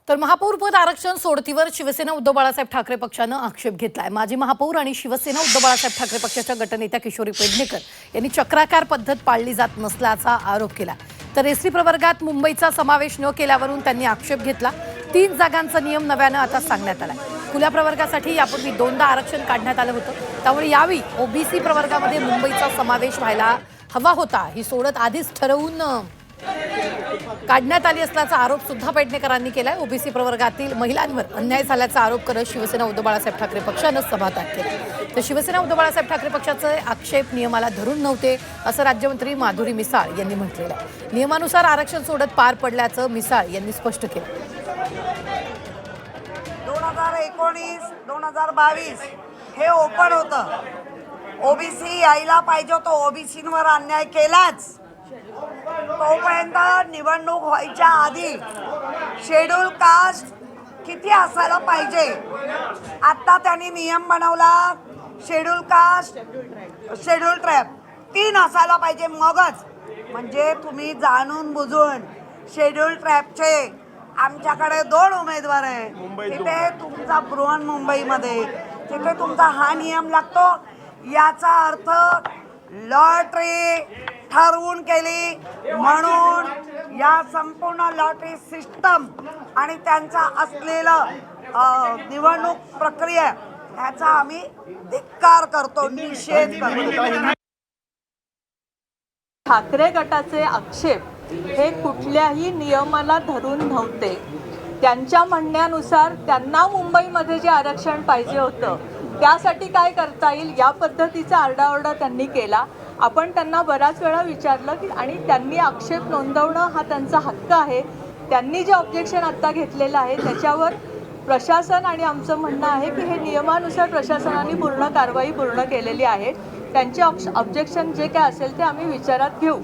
तर महापौर पद आरक्षण सोडतीवर शिवसेना उद्धव बाळासाहेब ठाकरे पक्षानं आक्षेप घेतलाय। माजी महापौर आणि शिवसेना उद्धव बाळासाहेब ठाकरे पक्षाच्या गटनेत्या किशोरी पेडणेकर यांनी चक्राकार पद्धत पाळली जात नसल्याचा आरोप केला। तर एसटी प्रवर्गात मुंबईचा समावेश न केल्यावरून त्यांनी आक्षेप घेतला। 3 जागांचा नियम नव्यानं आता सांगण्यात आलाय। खुल्या प्रवर्गासाठी यापूर्वी 2दा आरक्षण काढण्यात आलं होतं, त्यामुळे यावेळी ओबीसी प्रवर्गामध्ये मुंबईचा समावेश व्हायला हवा होता। ही सोडत आधीच ठरवून काढण्यात आली असल्याचा आरोप सुद्धा पेडणेकरांनी केलाय। ओबीसी प्रवर्गातील महिलांवर अन्याय झाल्याचा आरोप करत शिवसेना उद्धव बाळासाहेब ठाकरे पक्षानं सभात्याग केला। तर शिवसेना उद्धव बाळासाहेब ठाकरे पक्षाचे आक्षेप नियमाला धरून नव्हते असं राज्यमंत्री माधुरी मिसाळ यांनी म्हटलेलं आहे। नियमानुसार आरक्षण सोडत पार पडल्याचं मिसाळ यांनी स्पष्ट केलं। 2019-2022 हे ओपन होतं। ओबीसी यायला पाहिजे होतं, ओबीसींवर अन्याय केलाच। तोपर्यंत निवडणूक व्हायच्या आधी शेड्यूल कास्ट किती असायला पाहिजे, आता त्यांनी नियम बनवला। शेड्यूल कास्ट शेड्यूल ट्रॅप 3 असायला पाहिजे, मगच म्हणजे तुम्ही जाणून बुजून शेड्यूल ट्रॅपचे आमच्याकडे 2 उमेदवार आहे, तिथे तुमचा बृहन्मुंबईमध्ये तिथे तुमचा हा नियम लागतो। याचा अर्थ लॉटरी ठरवून केली, म्हणून या संपूर्ण लॉटरी सिस्टम आणि त्यांचा असलेलं निवडणूक प्रक्रिया ह्याचा आम्ही धिक्कार करतो, निषेध करतो। ठाकरे गटाचे आक्षेप हे कुठल्याही नियमाला धरून नव्हते। त्यांच्या म्हणण्यानुसार त्यांना मुंबईमध्ये जे आरक्षण पाहिजे होतं त्यासाठी काय करता येईल या पद्धतीचा आरडाओरडा त्यांनी केला। आपण त्यांना बराच वेळा विचारलं की आणि त्यांनी आक्षेप नोंदवणं हा त्यांचा हक्क आहे। त्यांनी जे ऑब्जेक्शन आत्ता घेतलेलं आहे त्याच्यावर प्रशासन आणि आमचं म्हणणं आहे की हे नियमानुसार प्रशासनाने पूर्ण कारवाई पूर्ण केलेली आहे। त्यांचे ऑब्जेक्शन जे काय असेल ते आम्ही विचारात घेऊ।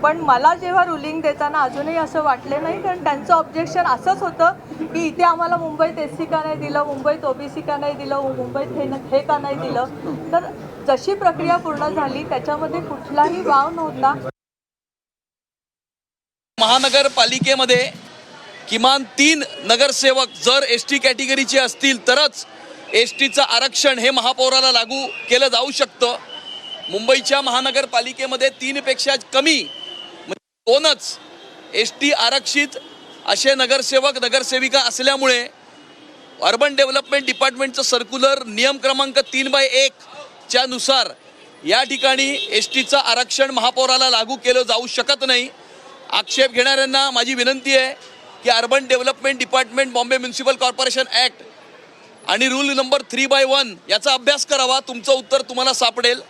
पण मला जेव्हा रुलिंग देताना अजूनही असं वाटले नाही, कारण त्यांचं ऑब्जेक्शन असंच होतं की इथे आम्हाला मुंबईत एससी का नाही दिलं, मुंबईत ओबीसी का नाही दिलं, मुंबईत हे का नाही दिलं। तर जशी प्रक्रिया पूर्ण झाली त्याच्यामध्ये कुठलाही वाव नव्हता। महानगरपालिकेमध्ये किमान 3 नगरसेवक जर एसटी कॅटेगरीचे असतील तरच एसटीचं आरक्षण हे महापौराला लागू केलं जाऊ शकतं। मुंबईच्या महानगरपालिकेमध्ये 3 पेक्षा कमी 2च एसटी आरक्षित असे नगरसेवक नगरसेविका असल्यामुळे अर्बन डेव्हलपमेंट डिपार्टमेंटचं सर्क्युलर नियम क्रमांक 3/1 च्या नुसार या ठिकाणी एसटीचं आरक्षण महापौराला लागू केलं जाऊ शकत नाही। आक्षेप घेणाऱ्यांना माझी विनंती आहे की urban development department, Bombay municipal corporation act आणि रूल नंबर 3/1 याचा अभ्यास करावा, तुमचं उत्तर तुम्हाला सापडेल।